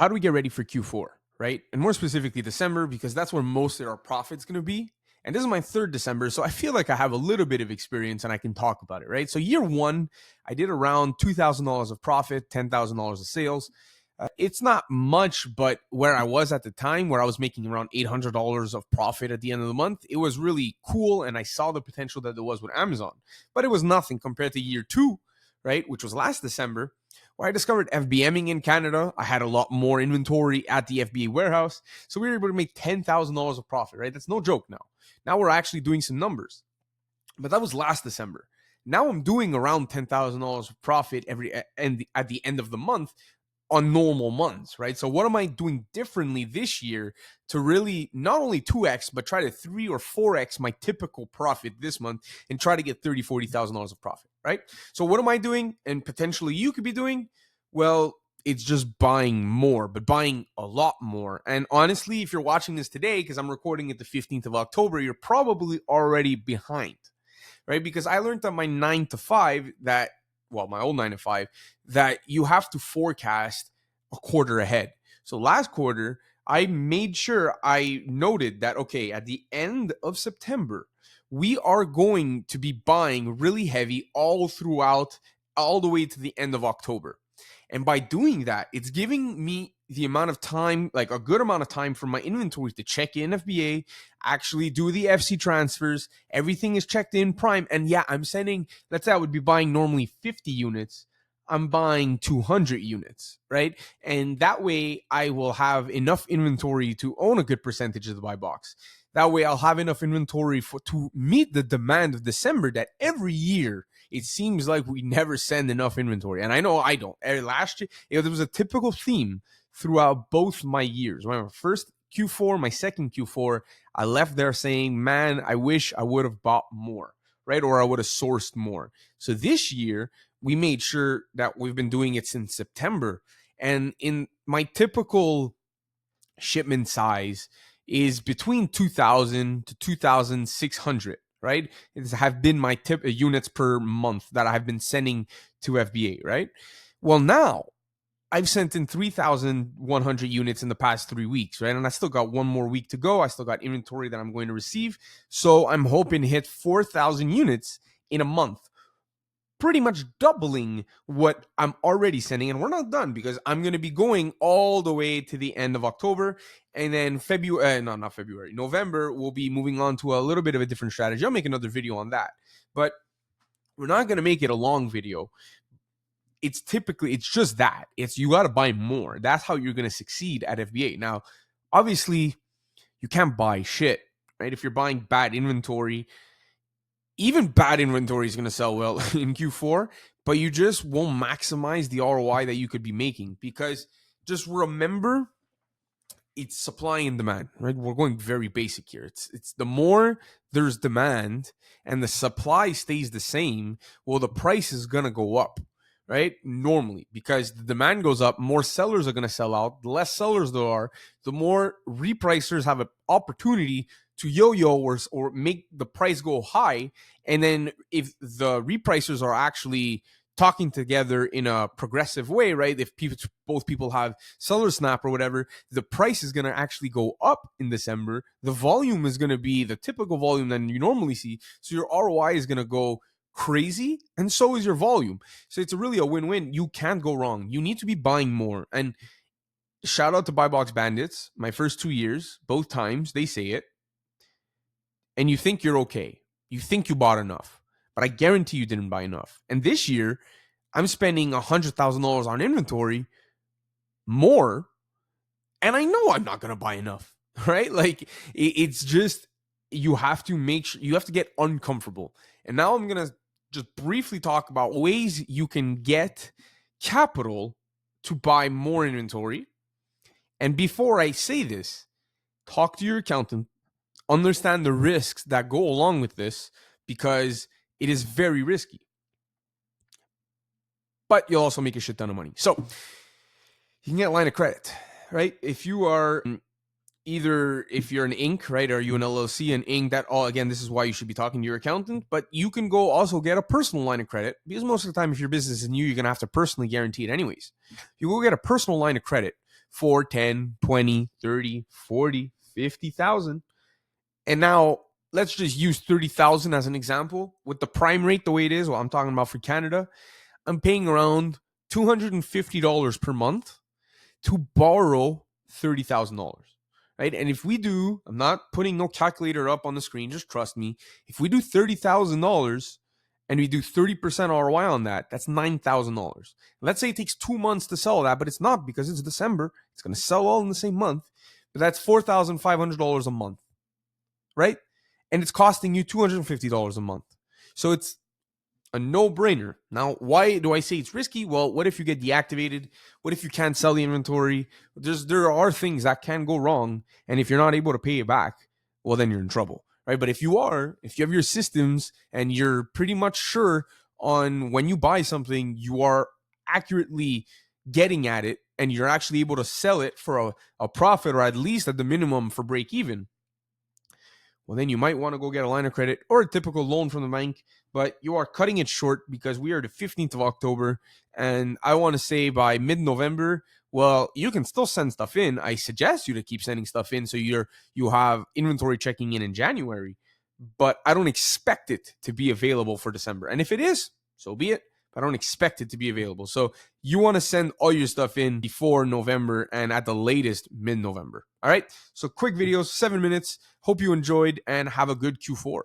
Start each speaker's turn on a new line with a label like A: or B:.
A: how do we get ready for Q4, right? And more specifically, December, because that's where most of our profit's going to be. And this is my third December, so I feel like I have a little bit of experience and I can talk about it, right? So year one, I did around $2,000 of profit, $10,000 of sales. It's not much, but where I was at the time, where I was making around $800 of profit at the end of the month, it was really cool, and I saw the potential that there was with Amazon. But it was nothing compared to year two, right, which was last December, where I discovered FBMing in Canada. I had a lot more inventory at the FBA warehouse, so we were able to make $10,000 of profit, right? That's no joke now. Now we're actually doing some numbers. But that was last December. Now I'm doing around $10,000 of profit at the end of the month on normal months, right? So what am I doing differently this year to really not only 2x, but try to 3 or 4x my typical profit this month and try to get $30,000, $40,000 of profit, right? So what am I doing? And potentially you could be doing? Well, it's just buying more, but buying a lot more. And honestly, if you're watching this today, because I'm recording it the 15th of October, you're probably already behind, right? Because I learned on my 9 to 5 that, well, my old 9 to 5, that you have to forecast a quarter ahead. So last quarter, I made sure I noted that, okay, at the end of September, we are going to be buying really heavy all throughout, all the way to the end of October. And by doing that, it's giving me the amount of time, like a good amount of time for my inventory to check in FBA, actually do the FC transfers. Everything is checked in Prime. And yeah, I'm sending, let's say I would be buying normally 50 units. I'm buying 200 units, right? And that way I will have enough inventory to own a good percentage of the buy box. That way I'll have enough inventory to meet the demand of December that every year it seems like we never send enough inventory. And I know I don't. Last year, there was a typical theme throughout both my years. My first Q4, my second Q4, I left there saying, man, I wish I would have bought more, right? Or I would have sourced more. So this year, we made sure that we've been doing it since September. And in my typical shipment size is between 2,000 to 2,600, right? It have been my units per month that I've been sending to FBA, right? Well, now I've sent in 3,100 units in the past 3 weeks, right? And I still got one more week to go. I still got inventory that I'm going to receive. So I'm hoping to hit 4,000 units in a month, pretty much doubling what I'm already sending. And we're not done, because I'm going to be going all the way to the end of October. And then November, we'll be moving on to a little bit of a different strategy. I'll make another video on that. But we're not going to make it a long video. It's just that. It's you got to buy more. That's how you're going to succeed at FBA. Now, obviously, you can't buy shit, right? If you're buying bad inventory, even bad inventory is going to sell well in Q4, but you just won't maximize the ROI that you could be making, because just remember, it's supply and demand, right? We're going very basic here. It's the more there's demand and the supply stays the same, well, the price is going to go up, right? Normally, because the demand goes up, more sellers are going to sell out. The less sellers there are, the more repricers have an opportunity to yo-yo or make the price go high. And then if the repricers are actually talking together in a progressive way, right? If both people have seller snap or whatever, the price is going to actually go up in December. The volume is going to be the typical volume that you normally see. So your ROI is going to go crazy, and so is your volume. So it's really a win-win. You can't go wrong. You need to be buying more. And shout out to Buy Box Bandits. My first 2 years, both times, they say it. And you think you're okay. You think you bought enough. But I guarantee you didn't buy enough. And this year, I'm spending $100,000 on inventory more, and I know I'm not going to buy enough, right? Like, it's just, you have to make sure, you have to get uncomfortable. And now I'm going to just briefly talk about ways you can get capital to buy more inventory. And before I say this, talk to your accountant, understand the risks that go along with this, because it is very risky. But you'll also make a shit ton of money. So you can get a line of credit, right? If you are if you're an Inc., right? Or you an LLC, an Inc., that all, again, this is why you should be talking to your accountant. But you can go also get a personal line of credit, because most of the time, if your business is new, you're going to have to personally guarantee it anyways. You go get a personal line of credit 4, 10, 20, 30, 40, 50,000. And now let's just use 30,000 as an example. With the prime rate the way it is, well, I'm talking about for Canada, I'm paying around $250 per month to borrow $30,000. Right? And if we do, I'm not putting no calculator up on the screen, just trust me. If we do $30,000 and we do 30% ROI on that, that's $9,000. Let's say it takes 2 months to sell that, but it's not because it's December. It's going to sell all in the same month. But that's $4,500 a month, right? And it's costing you $250 a month. So it's a no-brainer. Now, why do I say it's risky? Well, what if you get deactivated? What if you can't sell the inventory? There are things that can go wrong, and if you're not able to pay it back, well, then you're in trouble, right? But if you have your systems and you're pretty much sure on when you buy something, you are accurately getting at it, and you're actually able to sell it for a profit, or at least at the minimum for break even, well, then you might want to go get a line of credit or a typical loan from the bank, but you are cutting it short because we are the 15th of October. And I want to say by mid-November, well, you can still send stuff in. I suggest you to keep sending stuff in so you have inventory checking in January, but I don't expect it to be available for December. And if it is, so be it. I don't expect it to be available. So you want to send all your stuff in before November and at the latest mid-November. All right. So quick videos, 7 minutes. Hope you enjoyed and have a good Q4.